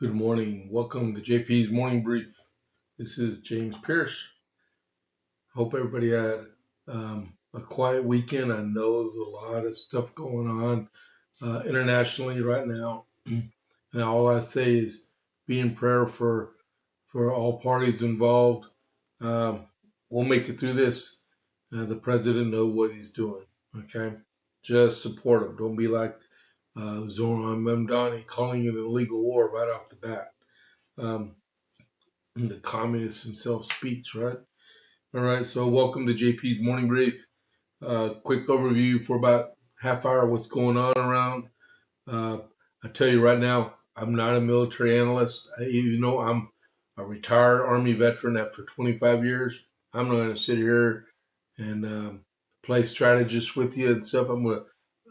Good morning. Welcome to JP's Morning Brief. This is James Pierce. Hope everybody had a quiet weekend. I know there's a lot of stuff going on internationally right now. And all I say is be in prayer for all parties involved. Um, we'll make it through this. The president knows what he's doing. Okay, just support him. Don't be like Zoran Memdani calling it an illegal war right off the bat. Um, the communist himself speaks, right? All right, so welcome to JP's Morning Brief. Quick overview for about half hour what's going on around. Uh, I tell you right now, I'm not a military analyst. Even though I'm a retired Army veteran after 25 years, I'm not going to sit here and play strategist with you and stuff.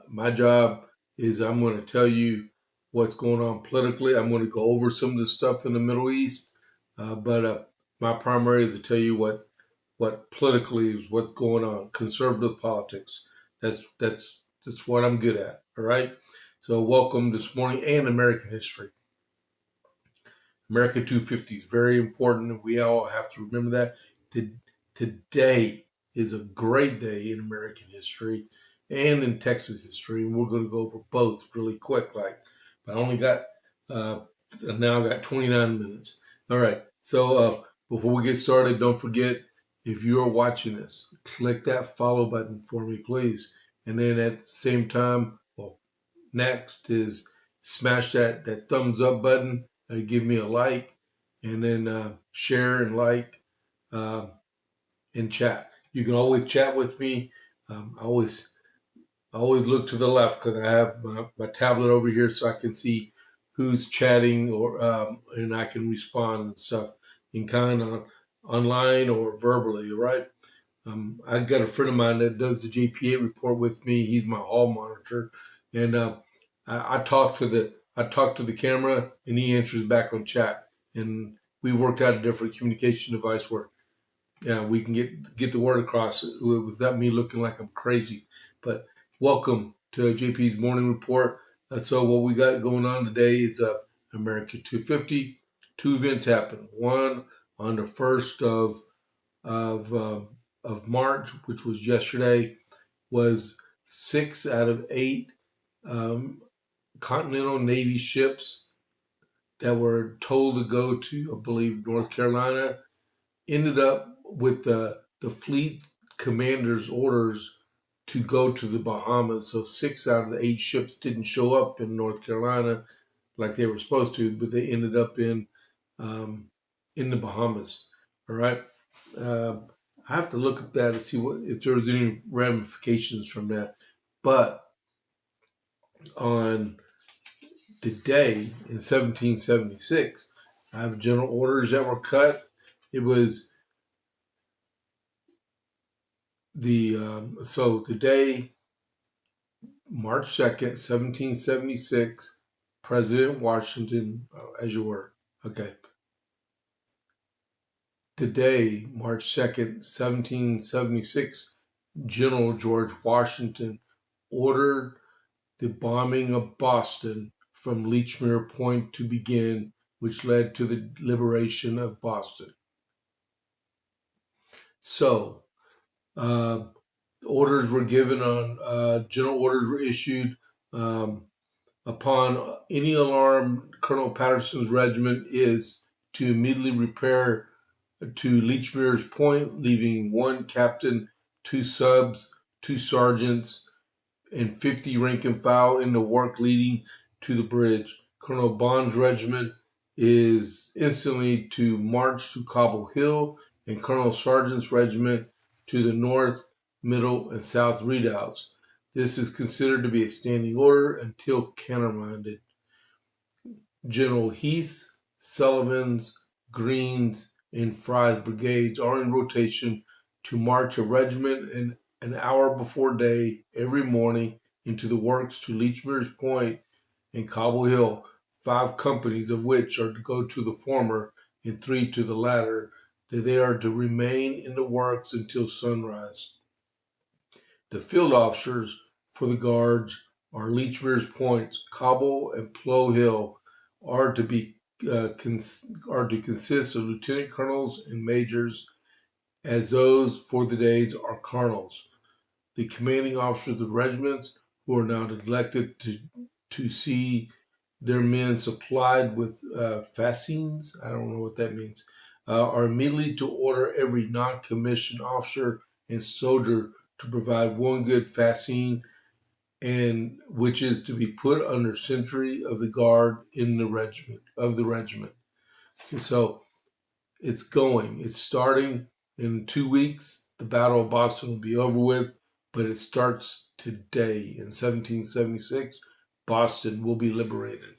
My job is I'm going to tell you what's going on politically. I'm going to go over some of the stuff in the Middle East, but my primary is to tell you what politically is what's going on. Conservative politics. That's what I'm good at. All right. So welcome this morning and American history. America 250 is very important, and we all have to remember that. Today is a great day in American history and in Texas history, and we're going to go over both really quick. But I only got now I got 29 minutes. All right. So before we get started, don't forget if you are watching this, click that follow button for me, please. And then at the same time, well, next is smash that thumbs up button, give me a like, and then share and like uh, and chat. You can always chat with me. I always look to the left because I have my tablet over here so I can see who's chatting or and I can respond and stuff in kind of online or verbally, right? I got a friend of mine that does the JPA report with me. He's my hall monitor, and I talk to the camera, and he answers back on chat. And we worked out a different communication device where, yeah, we can get the word across without me looking like I'm crazy. But welcome to JP's morning report. So what we got going on today is America 250. Two events happened. One on the first of March, which was yesterday, was 6 out of 8 um, Continental Navy ships that were told to go to, I believe, North Carolina, ended up with the fleet commander's orders to go to the Bahamas. So 6 out of the 8 ships didn't show up in North Carolina like they were supposed to, but they ended up um, in the Bahamas. All right. Uh, I have to look up that and see if there was any ramifications from that. But on the day in 1776, I have general orders that were cut. It was the day, March 2nd, 1776, President Washington, as you were, okay. Today, March 2nd, 1776, General George Washington ordered the bombing of Boston from Lechmere Point to begin, which led to the liberation of Boston. So, orders were given on, general orders were issued um, upon any alarm. Colonel Patterson's regiment is to immediately repair to Lechmere's Point, leaving 1 captain, 2 subs, 2 sergeants, and 50 rank and file in the work leading to the bridge. Colonel Bond's regiment is instantly to march to Cobble Hill, and Colonel Sargent's regiment to the north, middle, and south redoubts. This is considered to be a standing order until countermanded. General Heath's, Sullivan's, Green's, and Fry's brigades are in rotation to march a regiment an hour before day every morning into the works to Lechmere's Point and Cobble Hill, 5 companies of which are to go to the former and 3 to the latter, that they are to remain in the works until sunrise. The field officers for the guards are Lechmere's Points, Cobble and Plow Hill are to be are to consist of lieutenant colonels and majors, as those for the days are colonels. The commanding officers of regiments, who are now elected to see their men supplied with fascines, I don't know what that means, are immediately to order every non-commissioned officer and soldier to provide one good fascine, and which is to be put under sentry of the guard in the regiment. Okay, so it's starting in 2 weeks. The Battle of Boston will be over with, but it starts today. In 1776, Boston will be liberated.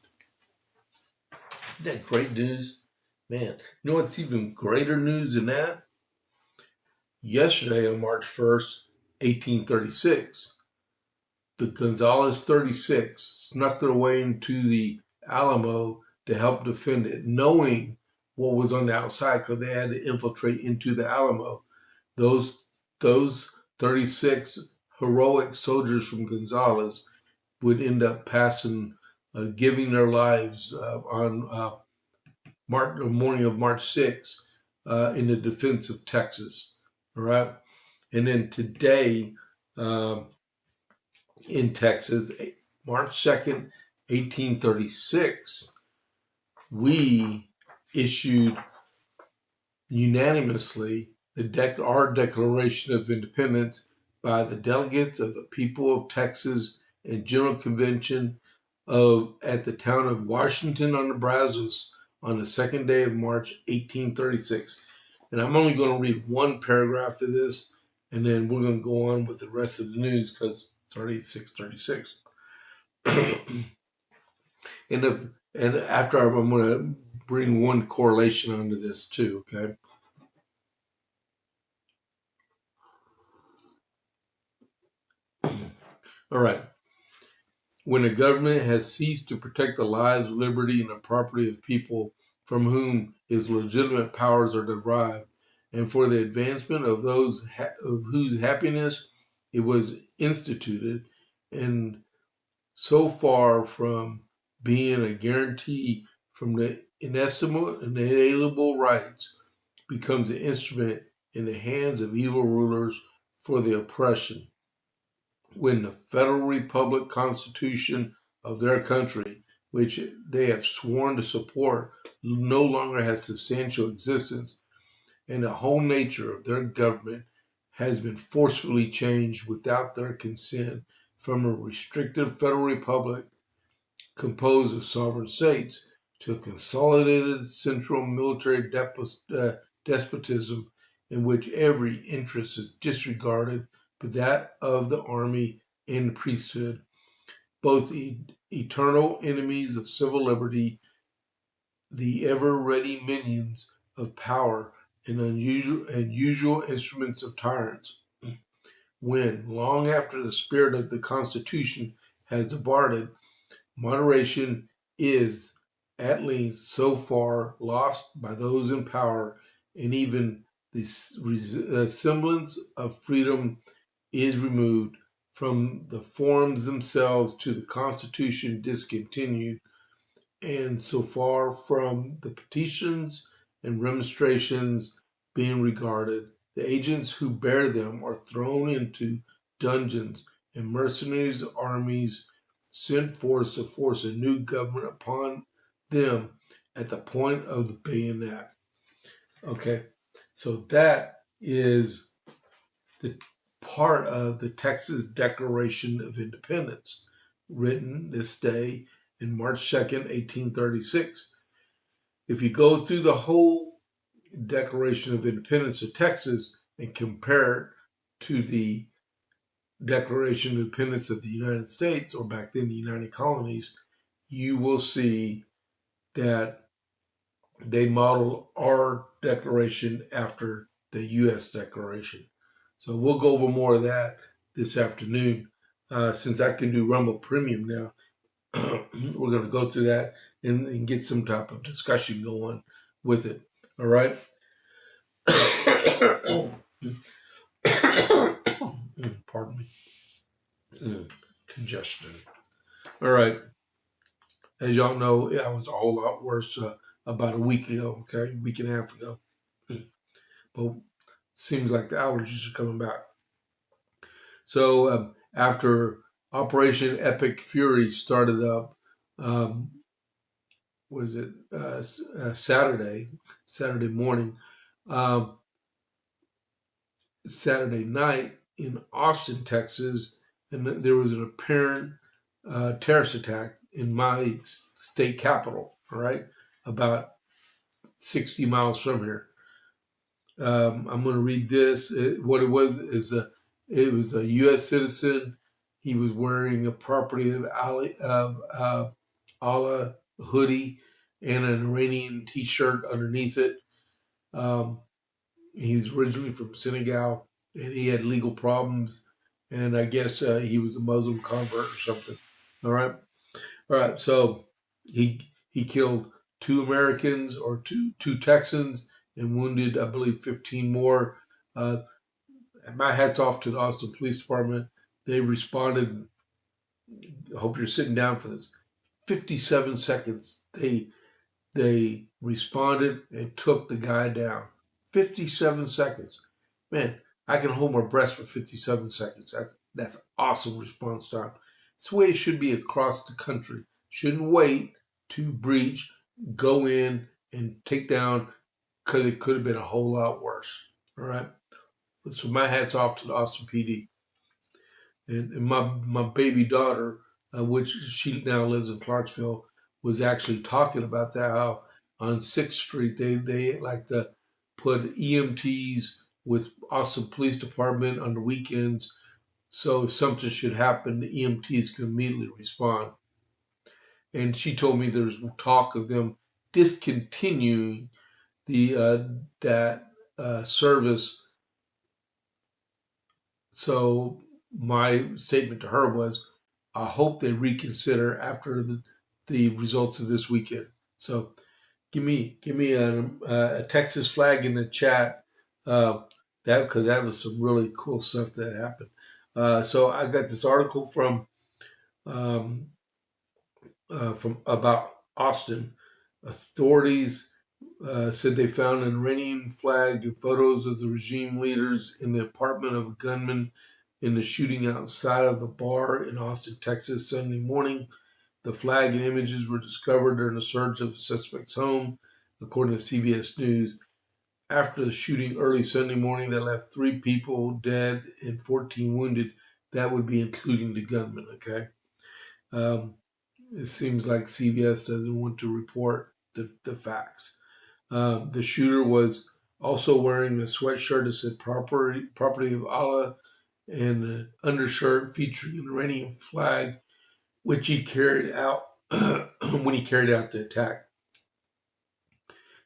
Isn't that great news? Man, you know what's even greater news than that? Yesterday, on March 1st, 1836, the Gonzales 36 snuck their way into the Alamo to help defend it, knowing what was on the outside because they had to infiltrate into the Alamo. Those 36 heroic soldiers from Gonzales would end up giving their lives on the morning of March 6th in the defense of Texas. All right. And then today in Texas, March 2nd, 1836, we issued unanimously our Declaration of Independence by the delegates of the people of Texas and General Convention at the town of Washington on the Brazos on the second day of March 1836. And I'm only going to read one paragraph of this, and then we're going to go on with the rest of the news because it's already 6:36. and after I'm going to bring one correlation onto this too, okay? All right. When a government has ceased to protect the lives, liberty, and the property of people from whom its legitimate powers are derived, and for the advancement of those of whose happiness it was instituted, and so far from being a guarantee from the inestimable and inalienable rights, becomes an instrument in the hands of evil rulers for the oppression. When the Federal Republic Constitution of their country, which they have sworn to support, no longer has substantial existence, and the whole nature of their government has been forcefully changed without their consent from a restricted federal republic composed of sovereign states to a consolidated central military despotism in which every interest is disregarded but that of the army and the priesthood, both eternal enemies of civil liberty, the ever-ready minions of power, and unusual instruments of tyrants. When, long after the spirit of the Constitution has departed, moderation is, at least so far, lost by those in power, and even the semblance of freedom is removed from the forms themselves to the Constitution discontinued, and so far from the petitions and remonstrations being regarded, the agents who bear them are thrown into dungeons, and mercenaries armies sent forth to force a new government upon them at the point of the bayonet. Okay, so that is the part of the Texas Declaration of Independence, written this day in March 2nd, 1836. If you go through the whole Declaration of Independence of Texas and compare it to the Declaration of Independence of the United States, or back then the United Colonies, you will see that they model our declaration after the U.S. Declaration. So we'll go over more of that this afternoon. Since I can do Rumble Premium now, we're going to go through that and get some type of discussion going with it. All right. Pardon me. Congestion. All right. As y'all know, I was a whole lot worse about a week ago, okay, week and a half ago. But seems like the allergies are coming back. So after Operation Epic Fury started up, um, was it Saturday morning, um, Saturday night in Austin, Texas, and there was an apparent terrorist attack in my state capital. All right, about 60 miles from here. I'm going to read this. What it was is it was a U.S. citizen. He was wearing a property of Allah hoodie and an Iranian T-shirt underneath it. Um, he's originally from Senegal, and he had legal problems, and I guess he was a Muslim convert or something. All right. So he killed two Americans or two Texans and wounded, I believe, 15 more. Uh, my hats off to the Austin Police Department. They responded. I hope you're sitting down for this. 57 seconds. They responded and took the guy down. 57 seconds. Man, I can hold my breath for 57 seconds. That's awesome response time. It's the way it should be across the country. Shouldn't wait to breach, go in, and take down, because it could have been a whole lot worse. All right? So my hat's off to the Austin PD. And my baby daughter, which she now lives in Clarksville, was actually talking about that, how on 6th Street they like to put EMTs with Austin Police Department on the weekends. So if something should happen, the EMTs can immediately respond. And she told me there's talk of them discontinuing that service. So my statement to her was, I hope they reconsider after the results of this weekend. So give me a Texas flag in the chat. That because that was some really cool stuff that happened. So I got this article um, from about Austin. Authorities said they found an Iranian flag and photos of the regime leaders in the apartment of a gunman in the shooting outside of the bar in Austin, Texas, Sunday morning. The flag and images were discovered during a search of the suspect's home, according to CBS News. After the shooting early Sunday morning that left 3 people dead and 14 wounded, that would be including the gunman, okay? Um, it seems like CBS doesn't want to report the facts. The shooter was also wearing a sweatshirt that said property of Allah and an undershirt featuring an Iranian flag, which he carried out when he carried out the attack.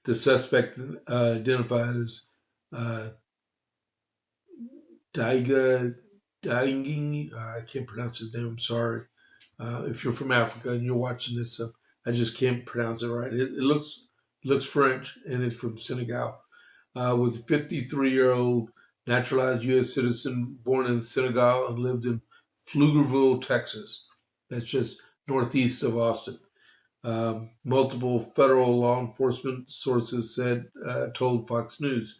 The suspect, identified as Daiga Dainging, I can't pronounce his name, I'm sorry. If you're from Africa and you're watching this, I just can't pronounce it right. It looks French, and it's from Senegal. Was a 53-year-old naturalized U.S. citizen born in Senegal and lived in Pflugerville, Texas. That's just northeast of Austin. Multiple federal law enforcement sources told Fox News.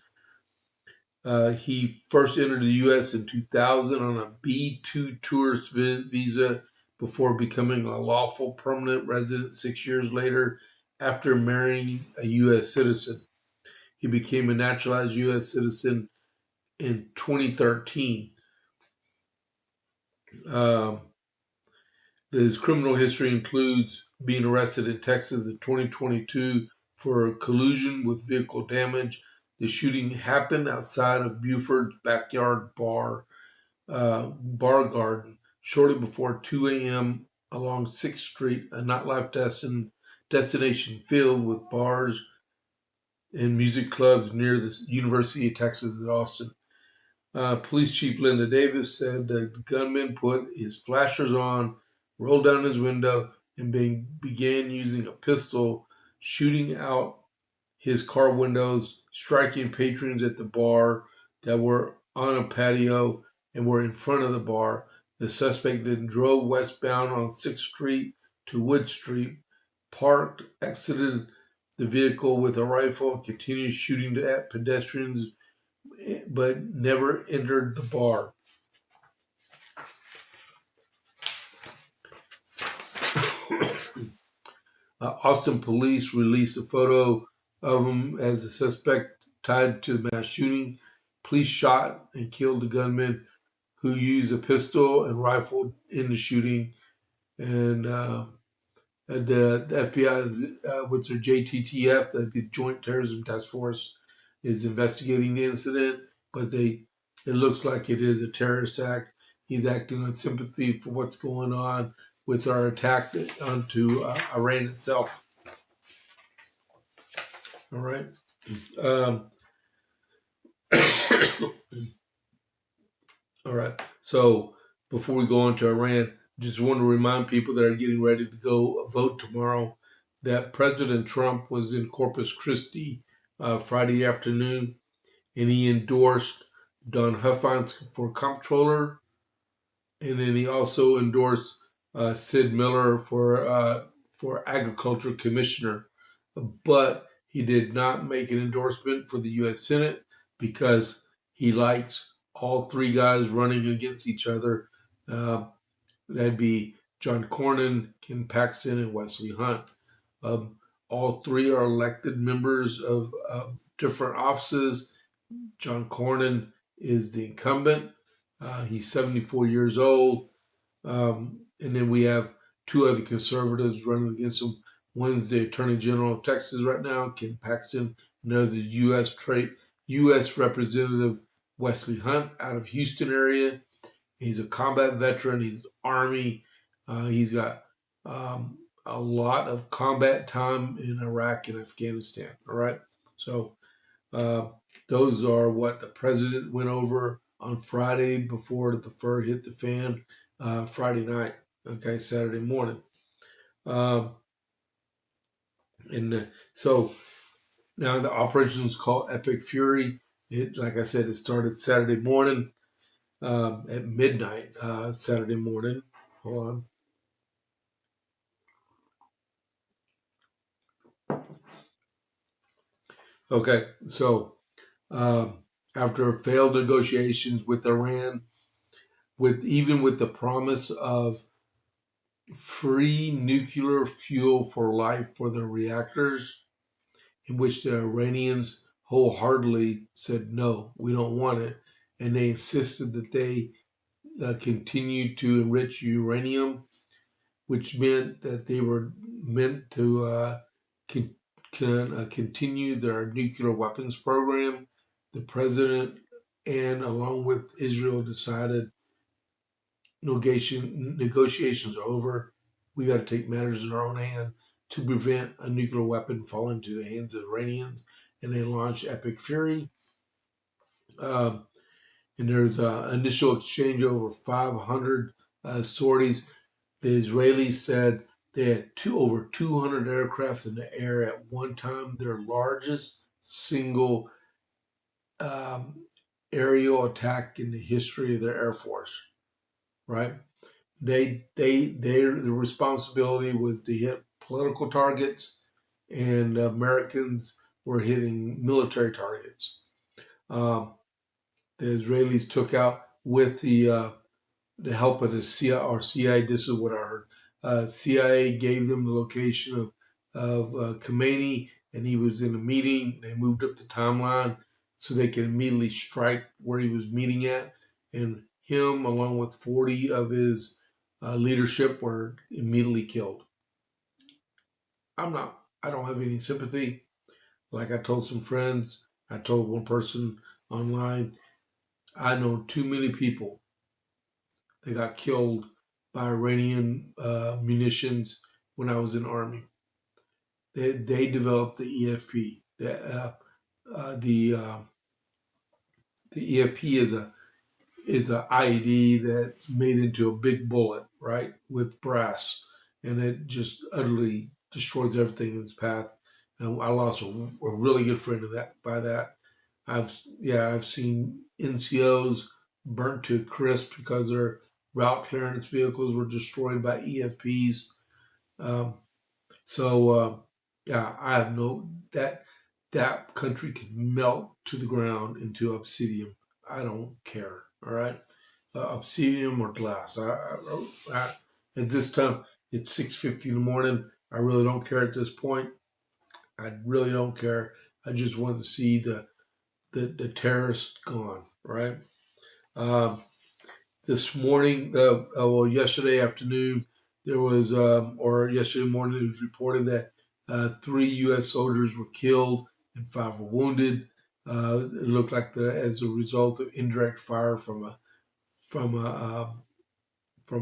He first entered the U.S. in 2000 on a B-2 tourist visa before becoming a lawful permanent resident 6 years later after marrying a U.S. citizen. He became a naturalized U.S. citizen in 2013. His criminal history includes being arrested in Texas in 2022 for collusion with vehicle damage. The shooting happened outside of Buford's backyard bar garden shortly before 2 a.m. along 6th Street, a nightlife destination filled with bars and music clubs near the University of Texas at Austin. Police Chief Linda Davis said the gunman put his flashers on, rolled down his window, and began using a pistol, shooting out his car windows, striking patrons at the bar that were on a patio and were in front of the bar. The suspect then drove westbound on 6th Street to Wood Street, parked, exited the vehicle with a rifle and continued shooting at pedestrians, but never entered the bar. Austin police released a photo of him as a suspect tied to the mass shooting. Police shot and killed the gunman who used a pistol and rifle in the shooting. And the FBI, with their JTTF, the Joint Terrorism Task Force, is investigating the incident, but it looks like it is a terrorist act. He's acting on sympathy for what's going on with our attack onto Iran itself. All right. All right. So before we go on to Iran, just want to remind people that are getting ready to go vote tomorrow that President Trump was in Corpus Christi Friday afternoon, and he endorsed Don Huffines for comptroller, and then he also endorsed Sid Miller for agriculture commissioner, but he did not make an endorsement for the U.S. Senate because he likes all three guys running against each other. That'd be John Cornyn, Ken Paxton, and Wesley Hunt. All three are elected members of different offices. John Cornyn is the incumbent. He's 74 years old. And then we have two other conservatives running against him. One's the Attorney General of Texas right now, Ken Paxton. Another the U.S. Representative Wesley Hunt out of Houston area. He's a combat veteran. He's Army. He's got a lot of combat time in Iraq and Afghanistan. All right. So those are what the president went over on Friday before the fur hit the fan Friday night. Okay, Saturday morning. So now the operation is called Epic Fury. Like I said, it started Saturday morning at midnight Saturday morning. Hold on. Okay, so after failed negotiations with Iran, with the promise of free nuclear fuel for life for their reactors, in which the Iranians wholeheartedly said, no, we don't want it. And they insisted that they continue to enrich uranium, which meant that they were meant to continue their nuclear weapons program. The president and along with Israel decided negotiations are over. We got to take matters in our own hand to prevent a nuclear weapon falling into the hands of Iranians, and they launched Epic Fury. And there's an initial exchange over 500 sorties. The Israelis said they had over 200 aircraft in the air at one time, their largest single aerial attack in the history of their Air Force. Right? Their responsibility was to hit political targets, and Americans were hitting military targets. The Israelis took out with the help of the CIA. This is what I heard. CIA gave them the location of Khomeini, and he was in a meeting. They moved up the timeline so they could immediately strike where he was meeting at, and him, along with 40 of his leadership, were immediately killed. I don't have any sympathy. Like I told some friends, I told one person online, I know too many people that got killed by Iranian munitions when I was in the Army. They developed the EFP. The EFP is a IED that's made into a big bullet, right, with brass, and it just utterly destroys everything in its path. And I lost a really good friend by that. I've seen NCOs burnt to a crisp because their route clearance vehicles were destroyed by EFPs. Yeah, I have no that country could melt to the ground into obsidian. I don't care. All right, obsidian or glass. At this time, it's 6:50 in the morning. I really don't care at this point. I really don't care. I just want to see the terrorists gone. Right. Um, this morning, well, yesterday afternoon, there was, or yesterday morning, it was reported that 3 U.S. soldiers were killed and 5 were wounded. It looked like as a result of indirect fire from a from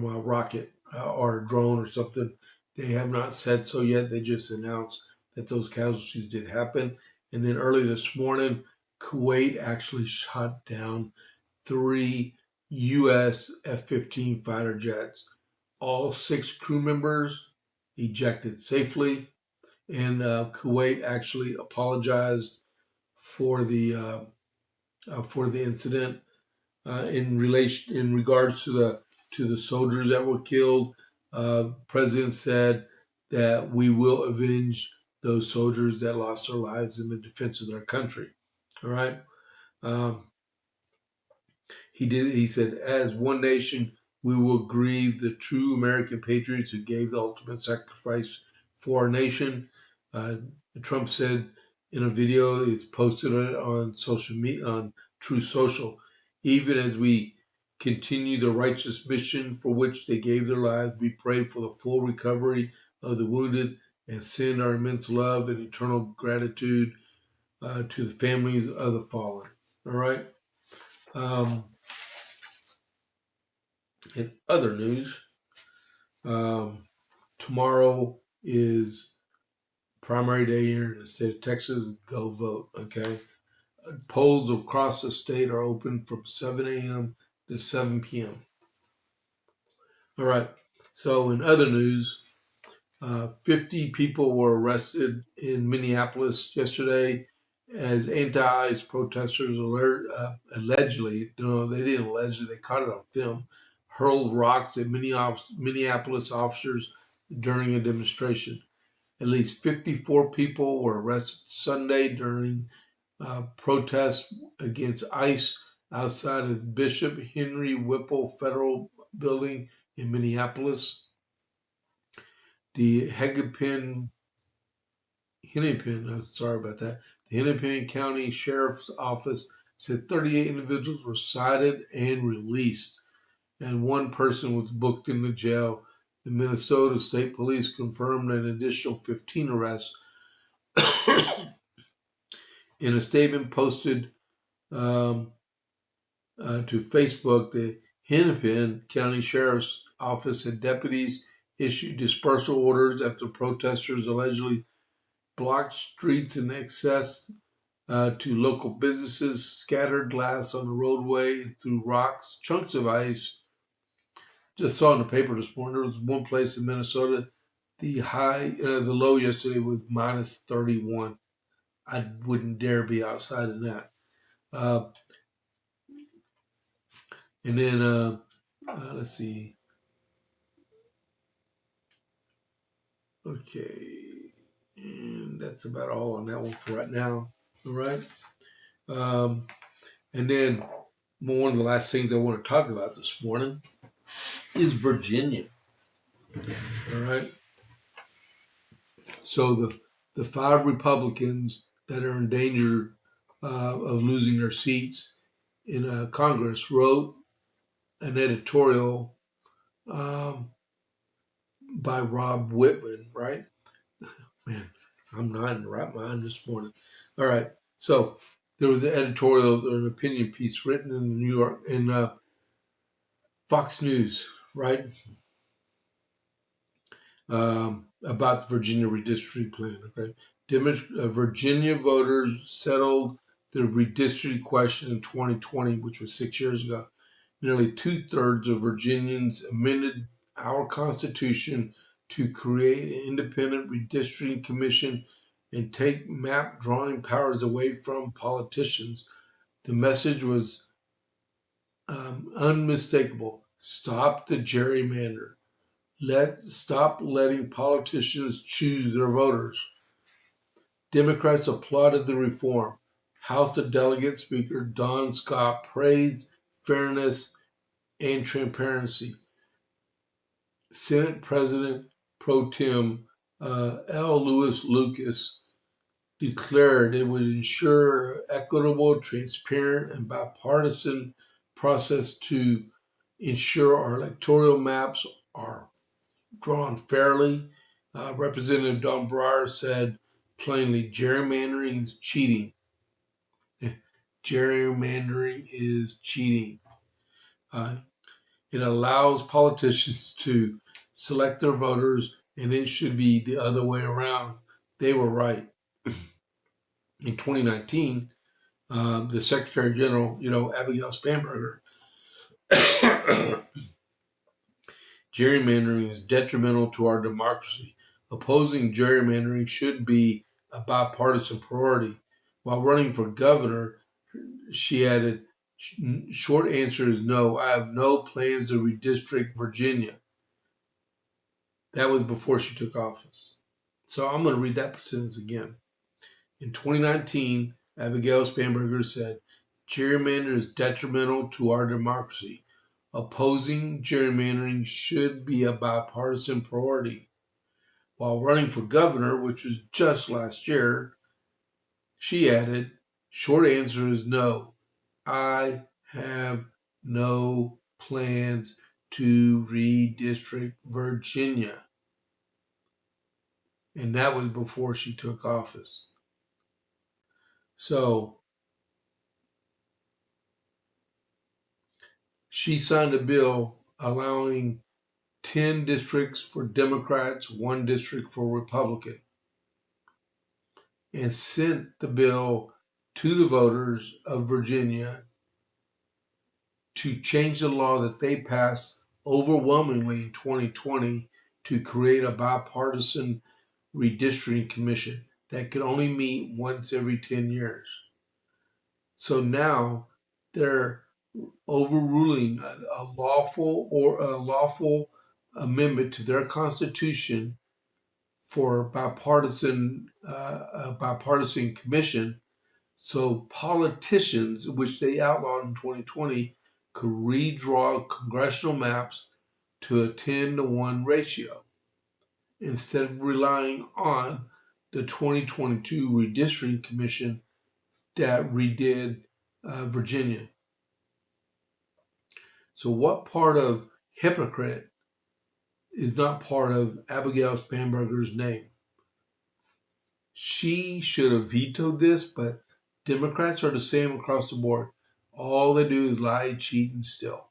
a rocket or a drone or something. They have not said so yet. They just announced that those casualties did happen. And then early this morning, Kuwait actually shot down 3 U.S. F-15 fighter jets. All 6 crew members ejected safely, and Kuwait actually apologized for the incident in regards to the soldiers that were killed. President said that we will avenge those soldiers that lost their lives in the defense of their country. All right. Um, He said, as one nation, we will grieve the true American patriots who gave the ultimate sacrifice for our nation. Uh, Trump said in a video, he's posted it on social media, on True Social, even as we continue the righteous mission for which they gave their lives, we pray for the full recovery of the wounded and send our immense love and eternal gratitude to the families of the fallen. All right. Um, In other news, um, tomorrow is primary day here in the state of Texas. Go vote, okay? Polls across the state are open from 7 a.m. to 7 p.m. All right. So, in other news, 50 people were arrested in Minneapolis yesterday as anti-ICE protesters allegedly, no, they didn't allegedly, they caught it on film, hurled rocks at Minneapolis officers during a demonstration. At least 54 people were arrested Sunday during protests against ICE outside of Bishop Henry Whipple Federal Building in Minneapolis. The Hennepin, I'm sorry about that. The Hennepin County Sheriff's Office said 38 individuals were cited and released, and one person was booked into jail. The Minnesota State Police confirmed an additional 15 arrests. In a statement posted um, to Facebook, the Hennepin County Sheriff's Office and deputies issued dispersal orders after protesters allegedly blocked streets in excess to local businesses, scattered glass on the roadway, and threw rocks, chunks of ice. Just saw in the paper this morning, there was one place in Minnesota, the low yesterday was minus 31. I wouldn't dare be outside in that. Uh, and then, let's see. Okay. And that's about all on that one for right now. All right. Um, and then one of the last things I want to talk about this morning is Virginia. All right. So the 5 Republicans that are in danger of losing their seats in Congress wrote an editorial by Rob Whitman. Right, man, I'm not in the right mind this morning. All right. So there was an editorial or an opinion piece written in the New York in Fox News. Right. About the Virginia redistricting plan. Okay, Virginia voters settled the redistricting question in 2020, which was 6 years ago. Nearly 2/3 of Virginians amended our Constitution to create an independent redistricting commission and take map drawing powers away from politicians. The message was unmistakable: stop the gerrymander. Stop letting politicians choose their voters. Democrats applauded the reform. House of Delegate Speaker Don Scott praised fairness and transparency. Senate President Pro Tem L. Lewis Lucas declared it would ensure equitable, transparent, and bipartisan process to ensure our electoral maps are drawn fairly. Representative Don Breyer said plainly, gerrymandering is cheating. Gerrymandering is cheating. Uh, it allows politicians to select their voters, and it should be the other way around. They were right. In 2019, the Secretary General, Abigail Spanberger, gerrymandering is detrimental to our democracy. Opposing gerrymandering should be a bipartisan priority. While running for governor, she added, short answer is no. I have no plans to redistrict Virginia. That was before she took office. So I'm going to read that sentence again. In 2019, Abigail Spanberger said, gerrymandering is detrimental to our democracy. Opposing gerrymandering should be a bipartisan priority. While running for governor, which was just last year, she added, short answer is no. I have no plans to redistrict Virginia. And that was before she took office. So she signed a bill allowing 10 districts for Democrats, 1 district for Republican, and sent the bill to the voters of Virginia to change the law that they passed overwhelmingly in 2020 to create a bipartisan redistricting commission that could only meet once every 10 years. So now they're overruling a lawful amendment to their constitution for a bipartisan commission, so politicians, which they outlawed in 2020, could redraw congressional maps to a 10-to-1 ratio instead of relying on the 2022 redistricting commission that redid Virginia. So what part of hypocrite is not part of Abigail Spanberger's name? She should have vetoed this, but Democrats are the same across the board. All they do is lie, cheat, and steal.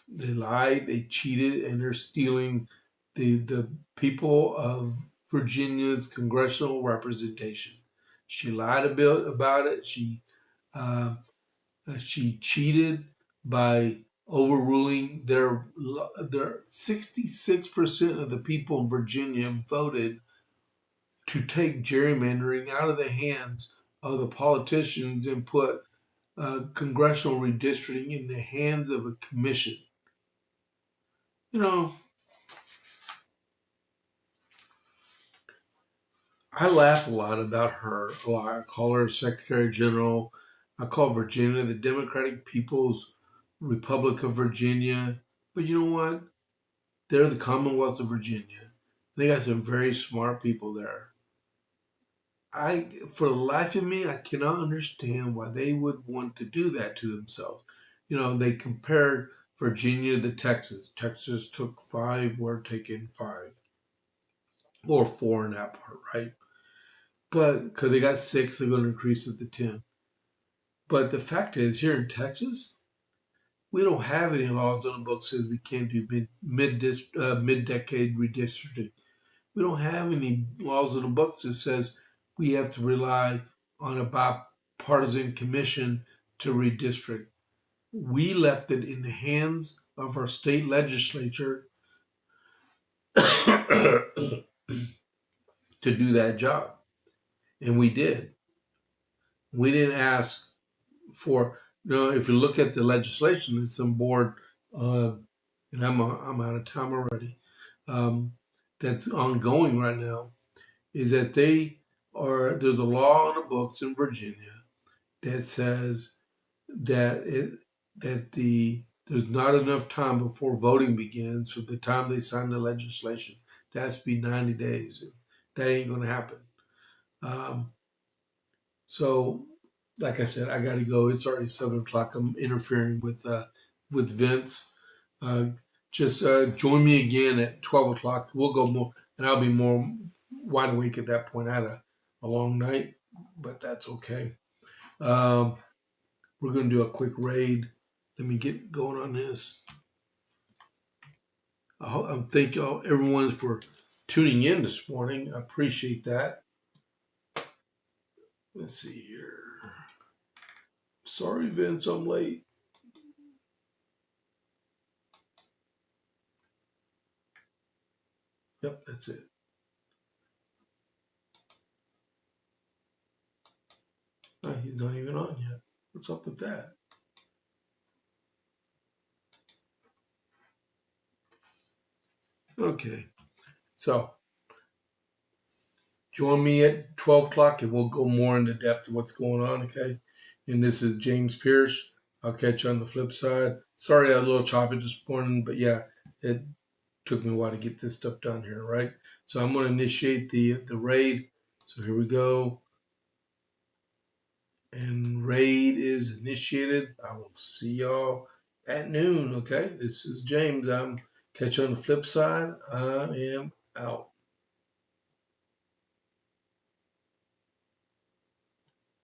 They lied, they cheated, and they're stealing the people of Virginia's congressional representation. She lied a bit about it. She cheated by overruling their 66% of the people in Virginia voted to take gerrymandering out of the hands of the politicians and put congressional redistricting in the hands of a commission. I laugh a lot about her. I call her Secretary General. I call Virginia the Democratic People's Republic of Virginia. But you know what? They're the Commonwealth of Virginia. They got some very smart people there. For the life of me, I cannot understand why they would want to do that to themselves. They compared Virginia to Texas. Texas took 5, we're taking 5. Or 4 in that part, right? But because they got 6, they're going to increase it to 10. But the fact is, here in Texas, we don't have any laws on the books that says we can't do mid-decade redistricting. We don't have any laws on the books that says we have to rely on a bipartisan commission to redistrict. We left it in the hands of our state legislature to do that job. And we did. We didn't ask for, if you look at the legislation that's on board, and I'm out of time already, that's ongoing right now, is that they or there's a law on the books in Virginia that says that there's not enough time before voting begins from the time they sign the legislation. That has to be 90 days. That ain't going to happen. Um, so, like I said, I got to go. It's already 7 o'clock. I'm interfering with Vince. Uh, just join me again at 12 o'clock. We'll go more, and I'll be more wide awake at that point. I had a long night, but that's okay. Um, we're going to do a quick raid. Let me get going on this. I thank everyone for tuning in this morning. I appreciate that. Let's see here. Sorry, Vince, I'm late. Yep, that's it. Oh, he's not even on yet. What's up with that? Okay, so join me at 12 o'clock and we'll go more into depth of what's going on, okay? And this is James Pierce. I'll catch you on the flip side. Sorry I was a little choppy this morning, but yeah, it took me a while to get this stuff done here, right? So I'm going to initiate the raid. So here we go. And raid is initiated. I will see y'all at noon, okay? This is James. I'm catch you on the flip side. I am out.